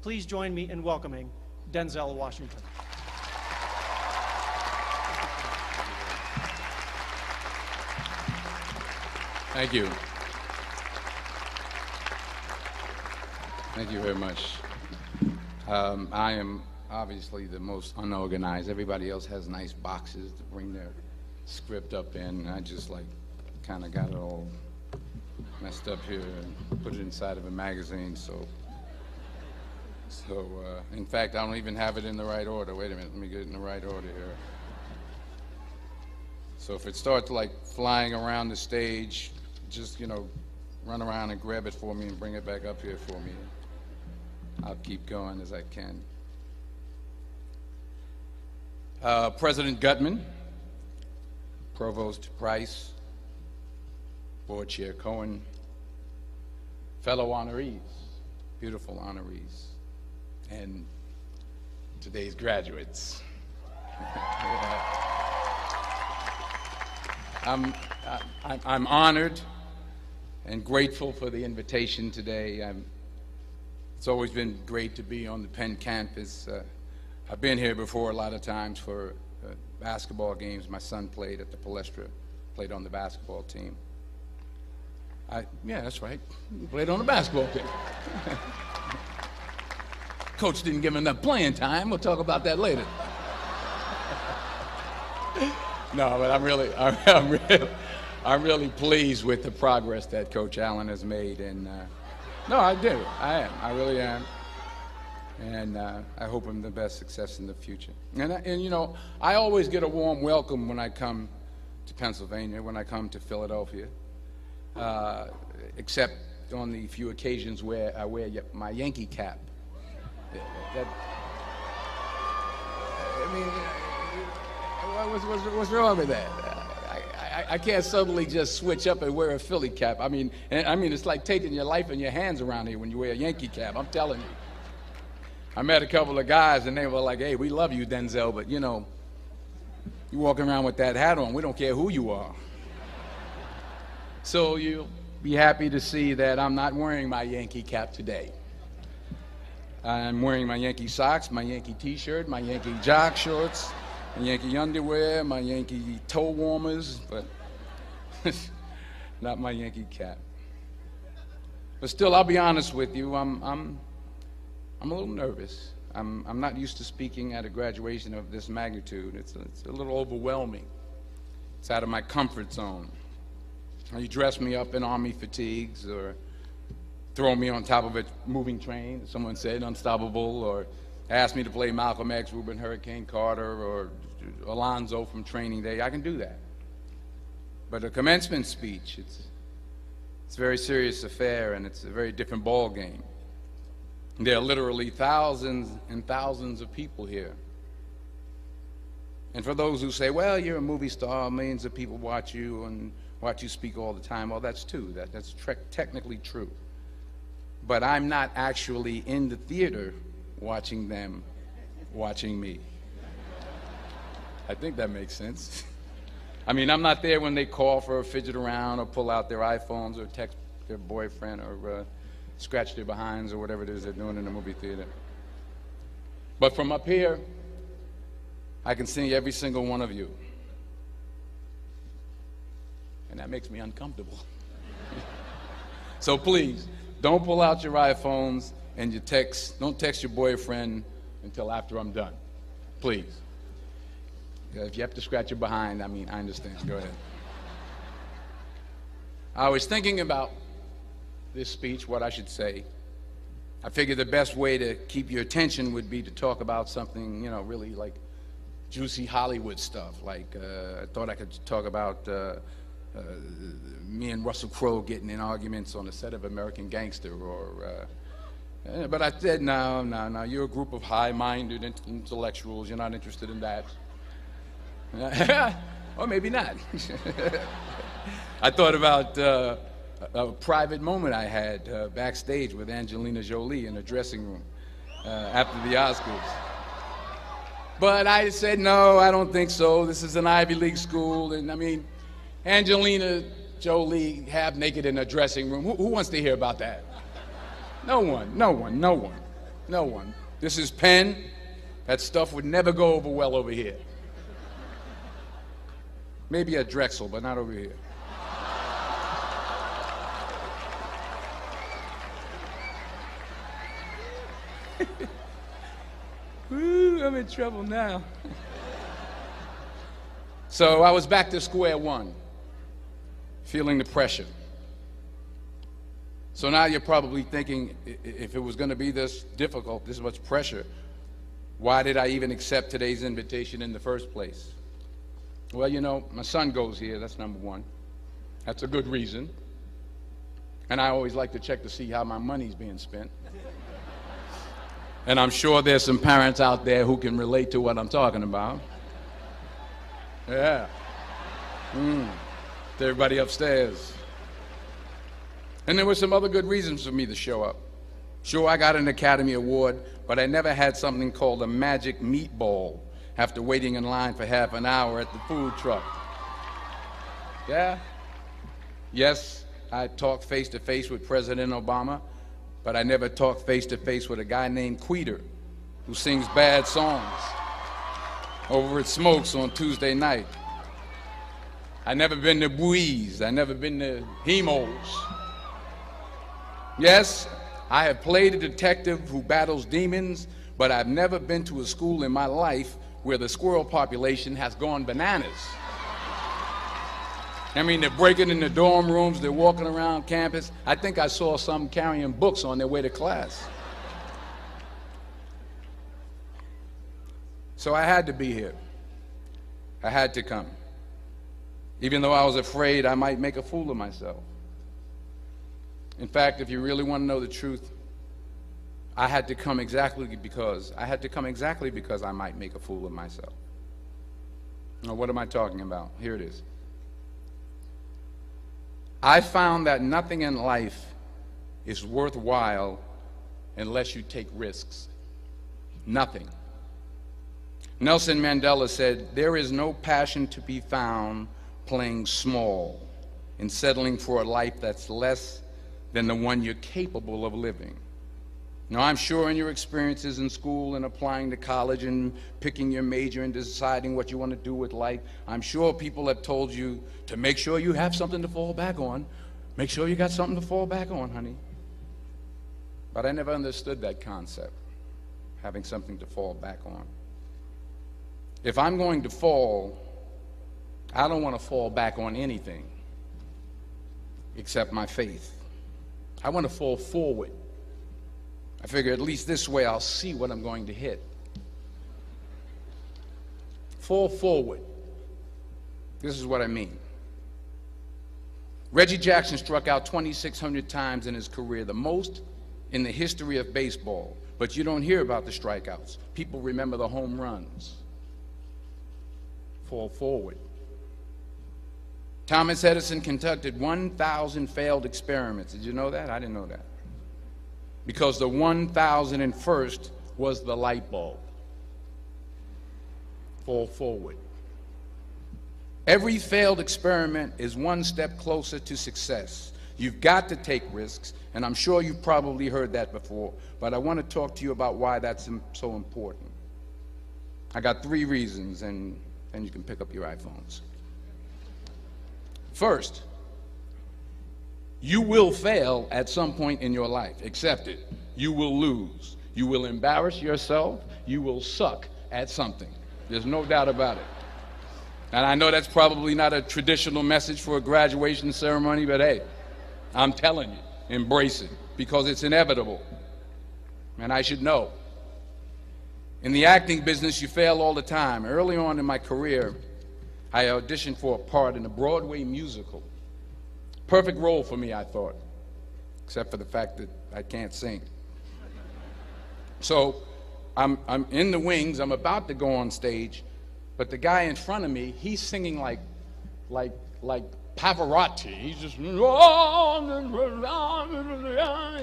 Please join me in welcoming Denzel Washington. Thank you. Thank you very much. I am obviously the most unorganized. Everybody else has nice boxes to bring their script up in. I just kind of got it all messed up here and put it inside of a magazine. So in fact, I don't even have it in the right order. Wait a minute, let me get it in the right order here. So if it starts flying around the stage, just, run around and grab it for me and bring it back up here for me. I'll keep going as I can. President Gutman, Provost Price, Board Chair Cohen, fellow honorees, beautiful honorees, and today's graduates. I'm honored and grateful for the invitation today. It's always been great to be on the Penn campus. I've been here before a lot of times for basketball games. My son played at the Palestra, played on the basketball team. Yeah, that's right. He played on the basketball team. Coach didn't give him enough playing time. We'll talk about that later. No, but I'm really pleased with the progress that Coach Allen has made, and no, I do. I am. I really am. And I hope him the best success in the future. And I always get a warm welcome when I come to Pennsylvania, when I come to Philadelphia, except on the few occasions where I wear my Yankee cap. What's wrong with that? I can't suddenly just switch up and wear a Philly cap. I mean, it's like taking your life in your hands around here when you wear a Yankee cap. I'm telling you. I met a couple of guys and they were like, "Hey, we love you, Denzel, but you walking around with that hat on. We don't care who you are." So you'll be happy to see that I'm not wearing my Yankee cap today. I'm wearing my Yankee socks, my Yankee t-shirt, my Yankee jock shorts, my Yankee underwear, my Yankee toe warmers, but not my Yankee cap. But still, I'll be honest with you, I'm a little nervous. I'm not used to speaking at a graduation of this magnitude. It's a little overwhelming. It's out of my comfort zone. You dress me up in army fatigues or throw me on top of a moving train, someone said, unstoppable, or ask me to play Malcolm X, Reuben Hurricane Carter, or Alonzo from Training Day. I can do that. But a commencement speech, it's a very serious affair, and it's a very different ball game. There are literally thousands and thousands of people here. And for those who say, well, you're a movie star, millions of people watch you and watch you speak all the time, well, that's true. That's technically true. But I'm not actually in the theater watching them watching me. I think that makes sense. I mean, I'm not there when they call for a fidget around or pull out their iPhones or text their boyfriend or scratch their behinds or whatever it is they're doing in the movie theater. But from up here, I can see every single one of you. And that makes me uncomfortable. So please, don't pull out your iPhones and don't text your boyfriend until after I'm done. Please. If you have to scratch your behind, I understand. Go ahead. I was thinking about this speech, what I should say. I figured the best way to keep your attention would be to talk about something, really like juicy Hollywood stuff. I thought I could talk about me and Russell Crowe getting in arguments on the set of American Gangster, but I said, no, you're a group of high-minded intellectuals. You're not interested in that. Or maybe not. I thought about a private moment I had backstage with Angelina Jolie in a dressing room after the Oscars. But I said, no, I don't think so. This is an Ivy League school, and Angelina Jolie half naked in a dressing room. Who wants to hear about that? No one. No one. This is pen. That stuff would never go over well over here. Maybe at Drexel, but not over here. Ooh, I'm in trouble now. So I was back to square one, feeling the pressure. So now you're probably thinking, if it was going to be this difficult, this much pressure, why did I even accept today's invitation in the first place? Well, you know, my son goes here, that's number one. That's a good reason. And I always like to check to see how my money's being spent. And I'm sure there's some parents out there who can relate to what I'm talking about. Yeah. To everybody upstairs. And there were some other good reasons for me to show up. Sure, I got an Academy Award, but I never had something called a magic meatball after waiting in line for half an hour at the food truck. Yeah? Yes, I talked face-to-face with President Obama, but I never talked face-to-face with a guy named Queeter who sings bad songs over at Smokes on Tuesday night. I never been to Buies. I never been to Hemos. Yes, I have played a detective who battles demons, but I've never been to a school in my life where the squirrel population has gone bananas. I mean, they're breaking in the dorm rooms, they're walking around campus. I think I saw some carrying books on their way to class. So I had to be here. I had to come. Even though I was afraid I might make a fool of myself. In fact, if you really want to know the truth, I had to come exactly because I might make a fool of myself. Now, what am I talking about? Here it is. I found that nothing in life is worthwhile unless you take risks. Nothing. Nelson Mandela said, "There is no passion to be found playing small and settling for a life that's less than the one you're capable of living." Now, I'm sure in your experiences in school and applying to college and picking your major and deciding what you want to do with life, I'm sure people have told you to make sure you have something to fall back on. Make sure you got something to fall back on, honey. But I never understood that concept, having something to fall back on. If I'm going to fall, I don't want to fall back on anything except my faith. I want to fall forward. I figure at least this way I'll see what I'm going to hit. Fall forward. This is what I mean. Reggie Jackson struck out 2,600 times in his career, the most in the history of baseball. But you don't hear about the strikeouts. People remember the home runs. Fall forward. Thomas Edison conducted 1,000 failed experiments. Did you know that? I didn't know that. Because the 1,001st was the light bulb. Fall forward. Every failed experiment is one step closer to success. You've got to take risks, and I'm sure you've probably heard that before, but I want to talk to you about why that's so important. I got 3 reasons, and you can pick up your iPhones. First, you will fail at some point in your life. Accept it. You will lose. You will embarrass yourself. You will suck at something. There's no doubt about it. And I know that's probably not a traditional message for a graduation ceremony, but hey, I'm telling you, embrace it, because it's inevitable. And I should know. In the acting business, you fail all the time. Early on in my career, I auditioned for a part in a Broadway musical. Perfect role for me, I thought, except for the fact that I can't sing. So I'm in the wings, I'm about to go on stage, but the guy in front of me, he's singing like Pavarotti. He's just, and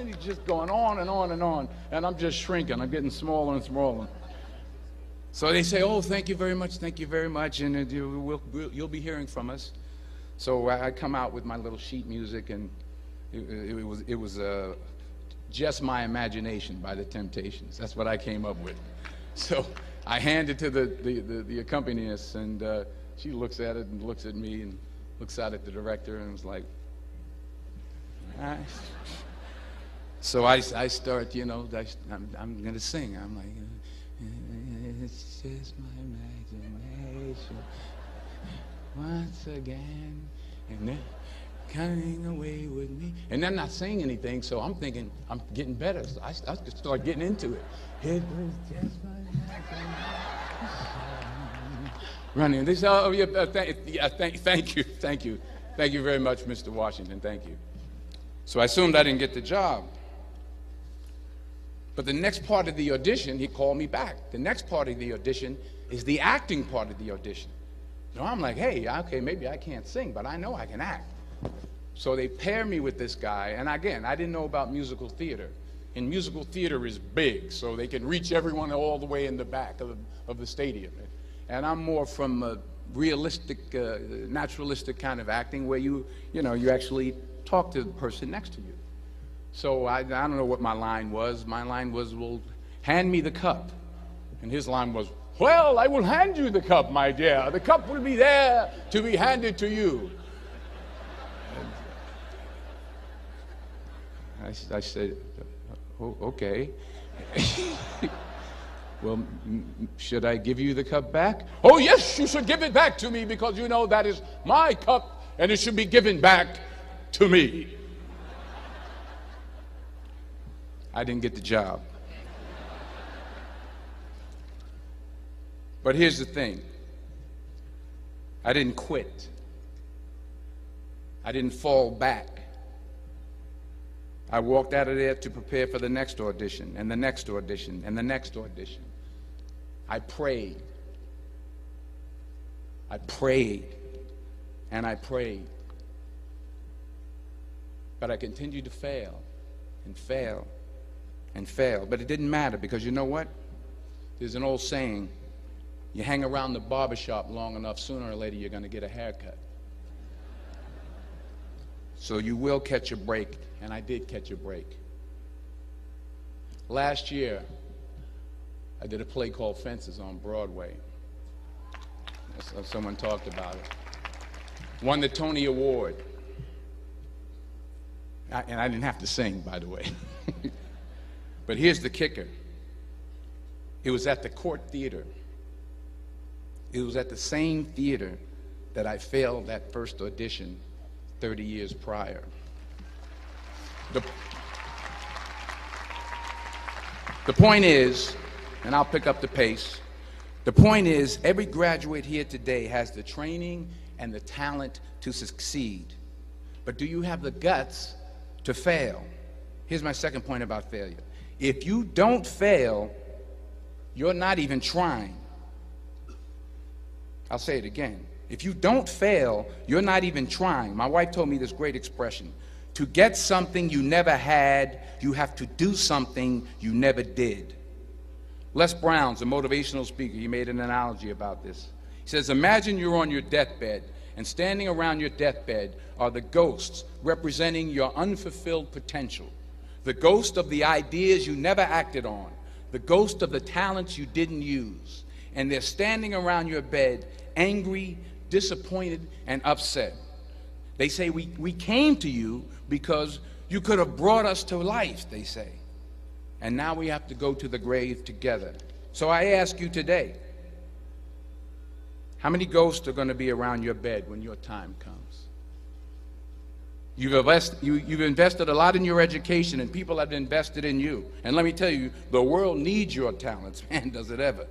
he's just going on and on and on, and I'm just shrinking, I'm getting smaller and smaller. So they say, "Oh, thank you very much, and you'll be hearing from us." So I come out with my little sheet music, and it was Just My Imagination by the Temptations. That's what I came up with. So I hand it to the accompanist, and she looks at it and looks at me and looks out at the director and was like, all right. So I start, you know, I'm going to sing. I'm like, it's just my imagination once again, and then coming away with me. And they're not saying anything, so I'm thinking I'm getting better. So I start getting into it. It was just my imagination. Running. They say, oh, yeah, thank you. Thank you very much, Mr. Washington. Thank you. So I assumed I didn't get the job. But the next part of the audition, he called me back. The next part of the audition is the acting part of the audition. So I'm like, hey, okay, maybe I can't sing, but I know I can act. So they pair me with this guy, and again, I didn't know about musical theater. And musical theater is big, so they can reach everyone all the way in the back of the stadium. And I'm more from a realistic, naturalistic kind of acting where you actually talk to the person next to you. So I don't know what my line was. My line was, well, hand me the cup. And his line was, well, I will hand you the cup, my dear. The cup will be there to be handed to you. I said, oh, okay. Well, should I give you the cup back? Oh, yes, you should give it back to me because you know that is my cup and it should be given back to me. I didn't get the job. But here's the thing. I didn't quit. I didn't fall back. I walked out of there to prepare for the next audition, and the next audition, and the next audition. I prayed. I prayed, and I prayed. But I continued to fail, and fail, and fail. But it didn't matter, because you know what? There's an old saying, you hang around the barbershop long enough, sooner or later you're going to get a haircut. So you will catch a break, and I did catch a break. Last year, I did a play called Fences on Broadway. Someone talked about it. Won the Tony Award. And I didn't have to sing, by the way. But here's the kicker. It was at the Court Theater. It was at the same theater that I failed that first audition 30 years prior. The point is, and I'll pick up the pace, the point is every graduate here today has the training and the talent to succeed. But do you have the guts to fail? Here's my second point about failure. If you don't fail, you're not even trying. I'll say it again. If you don't fail, you're not even trying. My wife told me this great expression. To get something you never had, you have to do something you never did. Les Brown's a motivational speaker. He made an analogy about this. He says, imagine you're on your deathbed, and standing around your deathbed are the ghosts representing your unfulfilled potential. The ghost of the ideas you never acted on. The ghost of the talents you didn't use. And they're standing around your bed, angry, disappointed, and upset. They say, we came to you because you could have brought us to life, they say. And now we have to go to the grave together. So I ask you today, how many ghosts are going to be around your bed when your time comes? You've invested a lot in your education, and people have invested in you. And let me tell you, the world needs your talents, man, does it ever.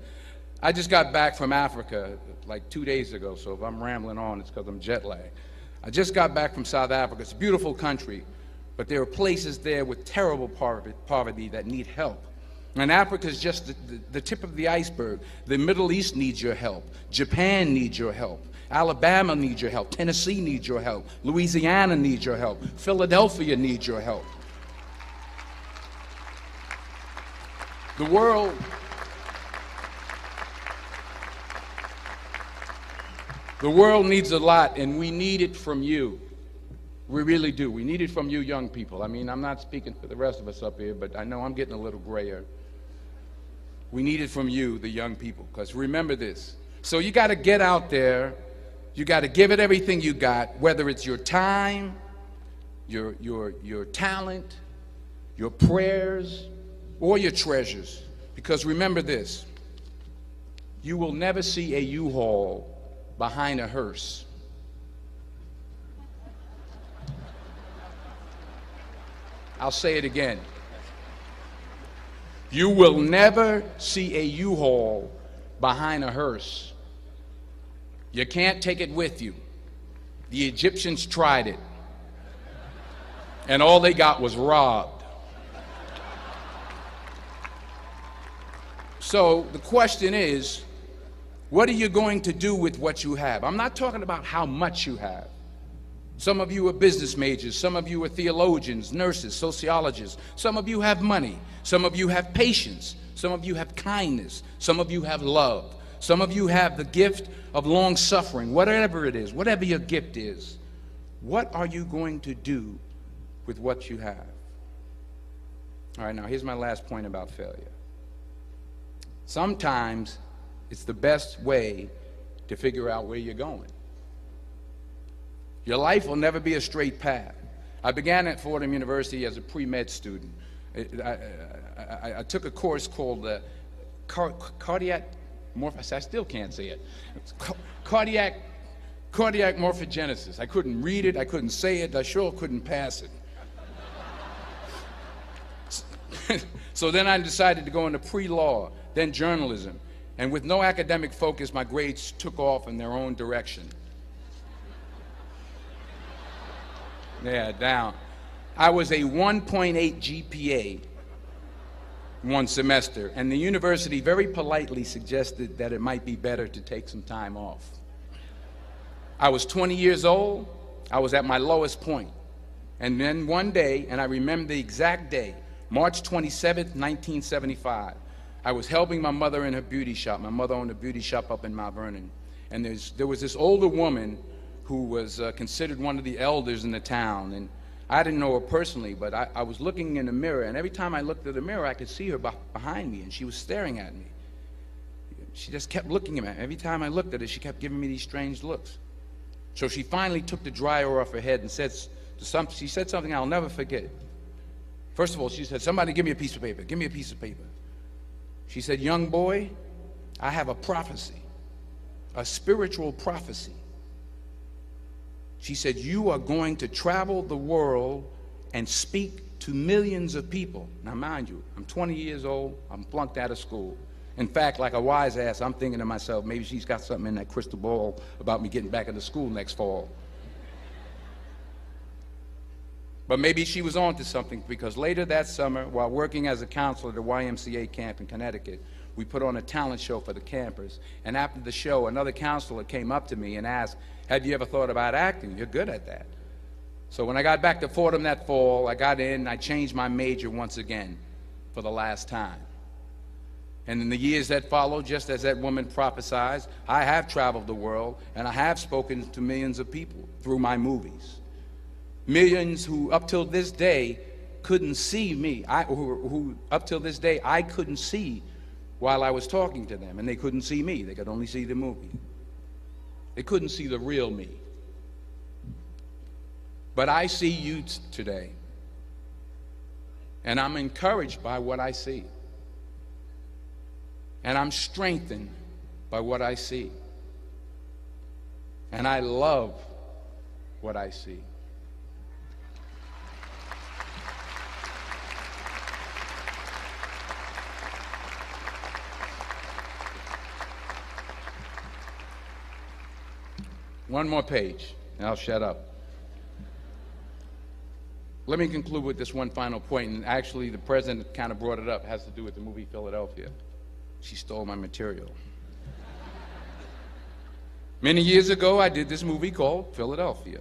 I just got back from Africa like 2 days ago, so if I'm rambling on, it's because I'm jet lagged. I just got back from South Africa. It's a beautiful country, but there are places there with terrible poverty that need help. And Africa is just the tip of the iceberg. The Middle East needs your help. Japan needs your help. Alabama needs your help. Tennessee needs your help. Louisiana needs your help. Philadelphia needs your help. The world needs a lot, and we need it from you. We really do. We need it from you young people. I mean, I'm not speaking for the rest of us up here, but I know I'm getting a little grayer. We need it from you, the young people, because remember this. So you got to get out there. You got to give it everything you got, whether it's your time, your talent, your prayers, or your treasures. Because remember this. You will never see a U-Haul behind a hearse. I'll say it again. You will never see a U-Haul behind a hearse. You can't take it with you. The Egyptians tried it, and all they got was robbed. So the question is, what are you going to do with what you have? I'm not talking about how much you have. Some of you are business majors, some of you are theologians, nurses, sociologists, some of you have money, some of you have patience, some of you have kindness, some of you have love, some of you have the gift of long suffering, whatever it is, whatever your gift is. What are you going to do with what you have? All right, now here's my last point about failure. Sometimes it's the best way to figure out where you're going. Your life will never be a straight path. I began at Fordham University as a pre-med student. I took a course called cardiac morphogenesis. I still can't say it. Cardiac morphogenesis. I couldn't read it. I couldn't say it. I sure couldn't pass it. So then I decided to go into pre-law, then journalism. And with no academic focus, my grades took off in their own direction. Yeah, down. I was a 1.8 GPA one semester, and the university very politely suggested that it might be better to take some time off. I was 20 years old. I was at my lowest point. And then one day, and I remember the exact day, March 27th, 1975, I was helping my mother in her beauty shop. My mother owned a beauty shop up in Mount Vernon. And there was this older woman who was considered one of the elders in the town. And I didn't know her personally, but I was looking in the mirror, and every time I looked at the mirror, I could see her behind me, and she was staring at me. She just kept looking at me. Every time I looked at her, she kept giving me these strange looks. So she finally took the dryer off her head and she said something I'll never forget. First of all, she said, "Somebody give me a piece of paper. Give me a piece of paper." She said, "Young boy, I have a prophecy, a spiritual prophecy." She said, "You are going to travel the world and speak to millions of people." Now, mind you, I'm 20 years old. I'm flunked out of school. In fact, like a wise ass, I'm thinking to myself, maybe she's got something in that crystal ball about me getting back into school next fall. But maybe she was on to something, because later that summer, while working as a counselor at the YMCA camp in Connecticut, we put on a talent show for the campers. And after the show, another counselor came up to me and asked, "Have you ever thought about acting? You're good at that." So when I got back to Fordham that fall, I got in and I changed my major once again for the last time. And in the years that followed, just as that woman prophesied, I have traveled the world and I have spoken to millions of people through my movies. Millions who up till this day couldn't see me, who up till this day I couldn't see while I was talking to them, and they couldn't see me. They could only see the movie. They couldn't see the real me. But I see you today, and I'm encouraged by what I see. And I'm strengthened by what I see. And I love what I see. One more page, and I'll shut up. Let me conclude with this one final point, and actually the president kind of brought it up. It has to do with the movie Philadelphia. She stole my material. Many years ago, I did this movie called Philadelphia.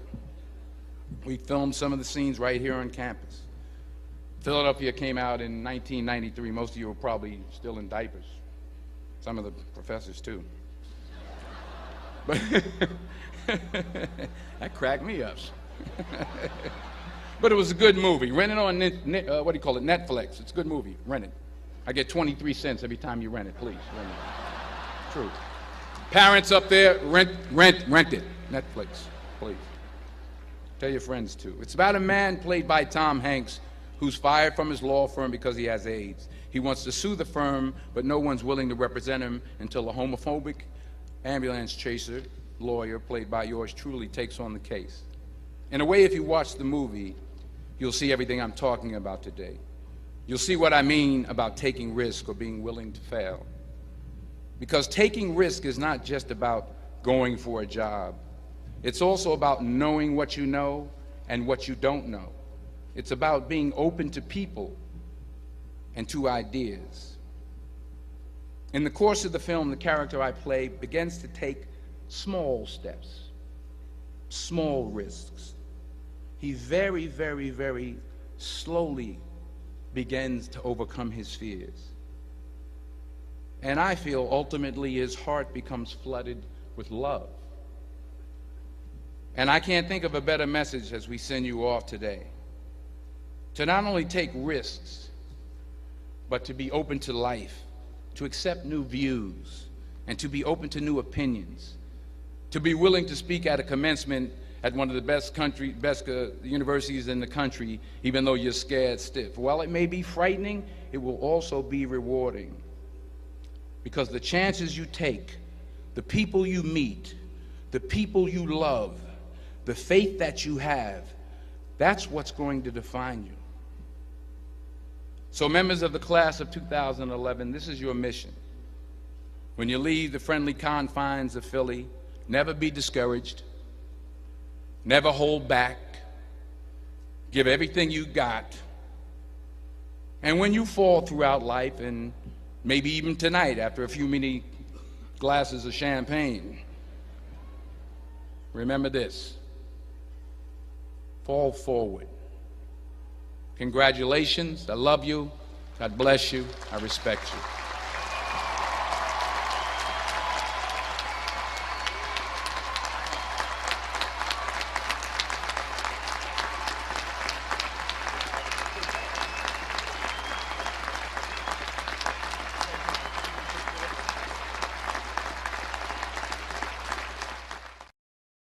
We filmed some of the scenes right here on campus. Philadelphia came out in 1993. Most of you were probably still in diapers. Some of the professors, too. But that cracked me up. But it was a good movie. Rent it on, what do you call it, Netflix. It's a good movie. Rent it. I get 23 cents every time you rent it. Please, rent it. True. Parents up there, rent it. Netflix, please. Tell your friends too. It's about a man played by Tom Hanks who's fired from his law firm because he has AIDS. He wants to sue the firm, but no one's willing to represent him until a homophobic ambulance chaser lawyer, played by yours truly, takes on the case. In a way, if you watch the movie, you'll see everything I'm talking about today. You'll see what I mean about taking risk or being willing to fail. Because taking risk is not just about going for a job. It's also about knowing what you know and what you don't know. It's about being open to people and to ideas. In the course of the film, the character I play begins to take small steps, small risks. He very, very, very slowly begins to overcome his fears. And I feel ultimately his heart becomes flooded with love. And I can't think of a better message as we send you off today. To not only take risks, but to be open to life, to accept new views, and to be open to new opinions, to be willing to speak at a commencement at one of the best universities in the country, even though you're scared stiff. While it may be frightening, it will also be rewarding. Because the chances you take, the people you meet, the people you love, the faith that you have, that's what's going to define you. So members of the class of 2011, this is your mission. When you leave the friendly confines of Philly, never be discouraged, never hold back, give everything you got. And when you fall throughout life, and maybe even tonight after a few many glasses of champagne, remember this: fall forward. Congratulations. I love you. God bless you. I respect you.